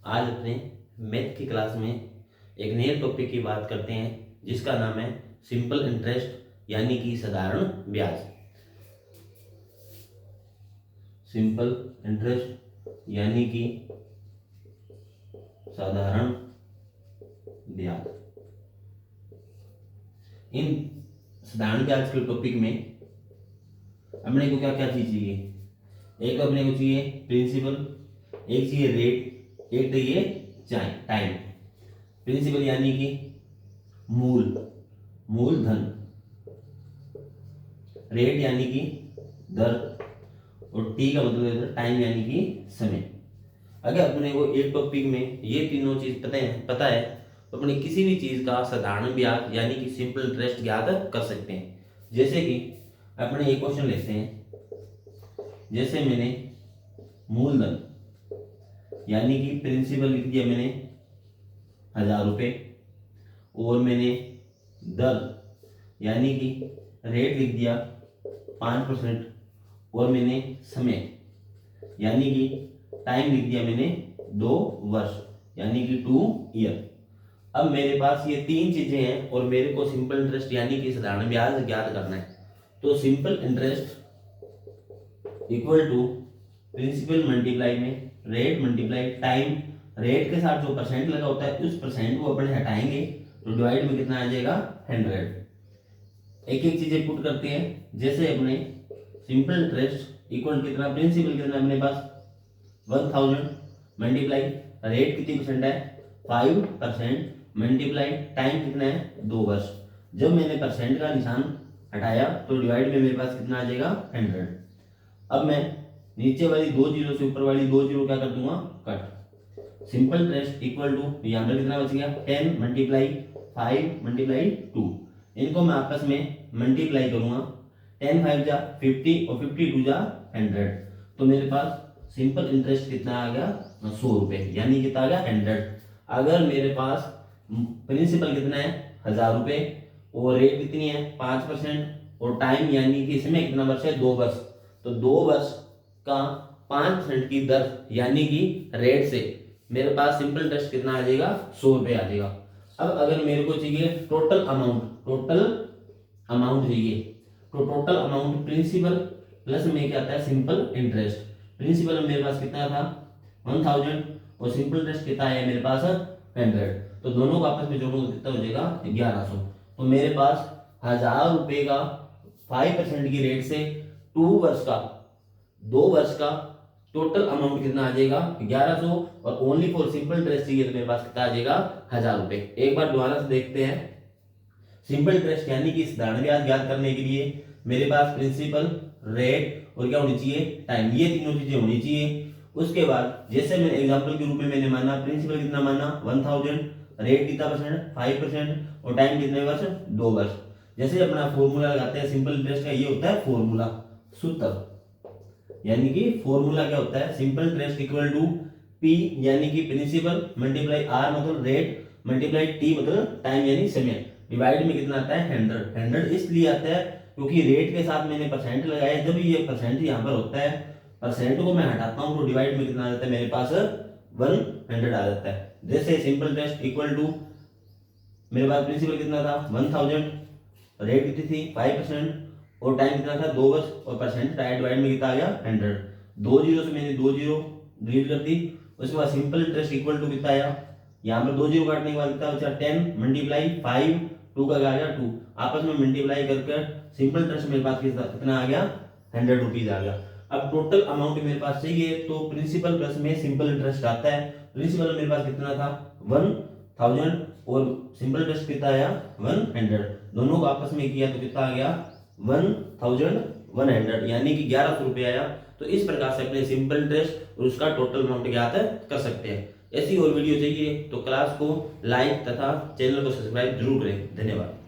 आज अपने मैथ की क्लास में एक नए टॉपिक की बात करते हैं जिसका नाम है सिंपल इंटरेस्ट यानी कि साधारण ब्याज। सिंपल इंटरेस्ट यानी कि साधारण ब्याज। इन साधारण ब्याज के टॉपिक में अपने को क्या क्या चीज चाहिए? एक अपने को चाहिए प्रिंसिपल, एक चाहिए रेट, एक चाहिए टाइम। प्रिंसिपल यानी कि मूलधन, रेट यानी कि दर, और टी का मतलब है टाइम यानी कि समय। अगर अपने को एक टॉपिक में ये तीनों चीज पता है तो अपने किसी भी चीज का साधारण ब्याज यानी कि सिंपल इंटरेस्ट ज्ञात कर सकते हैं। जैसे कि अपने एक क्वेश्चन लेते हैं, जैसे मैंने मूलधन यानी कि प्रिंसिपल लिख दिया मैंने 1000 रुपये, और मैंने दर यानी कि रेट लिख दिया 5%, और मैंने समय यानी कि टाइम लिख दिया मैंने 2 वर्ष यानी कि 2 ईयर। अब मेरे पास ये तीन चीजें हैं और मेरे को सिंपल इंटरेस्ट यानी कि साधारण ब्याज ज्ञात करना है। तो simple interest equal to principal multiply में रेट मल्टीप्लाई टाइम। रेट के साथ जो परसेंट लगा होता है उस परसेंट को अपने हटाएंगे तो डिवाइड में कितना आ जाएगा 100। एक एक चीजें पुट करते हैं। जैसे अपने सिंपल इंटरेस्ट इक्वल कितना, प्रिंसिपल कितना अपने पास 1000 मल्टीप्लाई रेट कितनी परसेंट है 5%, मल्टीप्लाई टाइम कितना है 2 वर्ष। जब मैंने परसेंट का निशान हटाया तो डिवाइड में मेरे पास कितना आ जाएगा 100। अब मैं नीचे वाली 2 जीरो से ऊपर वाली 2 जीरो क्या कर दूंगा cut. Simple interest equal to यहाँ पर कितना बच गया 10 मल्टीप्लाई 5 मल्टीप्लाई 2। इनको मैं आपस में मल्टीप्लाई करूंगा, 10 5 जा 50 और 52 जा 100। तो मेरे पास सिंपल इंटरेस्ट कितना आ गया 100 रुपए यानी कितना आ गया 100। अगर मेरे पास प्रिंसिपल कितना है 1000 रुपए और रेट कितनी है 5% और टाइम यानी कि इसमें कितना वर्ष है 2 वर्ष, तो 2 वर्ष का 5% की दर यानी कि रेट से मेरे पास सिंपल इंटरेस्ट कितना आ जाएगा 100 रुपए आ जाएगा। अब अगर मेरे को चाहिए टोटल अमाउंट चाहिए तो टोटल अमाउंट प्रिंसिपल प्लस में क्या आता है सिंपल इंटरेस्ट। प्रिंसिपल मेरे पास कितना था 1000 और सिंपल इंटरेस्ट कितना है मेरे पास 100, तो दोनों को आपस में जोड़ोगे कितना हो जाएगा 1100। तो मेरे पास 1000 रुपए का 5% की रेट से 2 वर्ष का टोटल अमाउंट कितना आ जाएगा 1100, और ओनली फॉर सिंपल इंटरेस्ट चाहिए तो मेरे पास कितना आ जाएगा 1000 रुपए। एक बार दोबारा से देखते हैं। सिंपल इंटरेस्ट यानी कि साधारण ब्याज ज्ञात करने के लिए मेरे पास प्रिंसिपल, रेट और क्या होनी चाहिए टाइम, ये तीनों चीजें होनी चाहिए। उसके बाद जैसे मैंने एग्जांपल के रूप में मैंने माना प्रिंसिपल कितना माना 1000, रेट कितना परसेंट 5% और टाइम कितने वर्ष 2 वर्ष। जैसे अपना फॉर्मूला लगाते हैं सिंपल इंटरेस्ट का, ये होता है फॉर्मूला सूत्र, यानी कि फॉर्मूला क्या होता है simple interest equal to P यानी कि प्रिंसिपल मल्टीप्लाई आर मतलब रेट मल्टीप्लाई टी मतलब टाइम यानी समय, डिवाइड में कितना आता है 100 इसलिए आता है क्योंकि रेट के साथ मैंने परसेंट लगाया। जब ये परसेंट यहाँ पर होता है परसेंट को मैं हटाता हूँ तो डिवाइड में कितना आ जाता है मेरे पास 100 आ जाता है। जैसे सिंपल इंटरेस्ट इक्वल टू मेरे पास प्रिंसिपल कितना था 1000, रेट कितनी थी 5% और टाइम कितना था 2 वर्ष, और परसेंट डिवाइड में कितना आ गया 100। 2 जीरो से मैंने 2 जीरो डिलीट कर दी। उसके बाद सिंपल इंटरेस्ट इक्वल टू कितना आया, यहाँ पर 2 जीरो काटने के बाद कितना बचा 10 मल्टीप्लाई 5 2 का आ गया 2, आपस में मल्टीप्लाई करके सिंपल इंटरेस्ट मेरे पास कितना आ गया 100 रुपीज आ गया। अब टोटल अमाउंट मेरे पास चाहिए तो प्रिंसिपल प्लस में सिंपल इंटरेस्ट आता है। प्रिंसिपल मेरे पास कितना था 1000 और सिंपल इंटरेस्ट कितना आया 100, दोनों को आपस में किया तो कितना आ गया 1100 यानी कि 1100 रुपये आया। तो इस प्रकार से अपने सिंपल इंटरेस्ट और उसका टोटल अमाउंट ज्ञात कर सकते हैं। ऐसी और वीडियो चाहिए तो क्लास को लाइक तथा चैनल को सब्सक्राइब जरूर करें। धन्यवाद।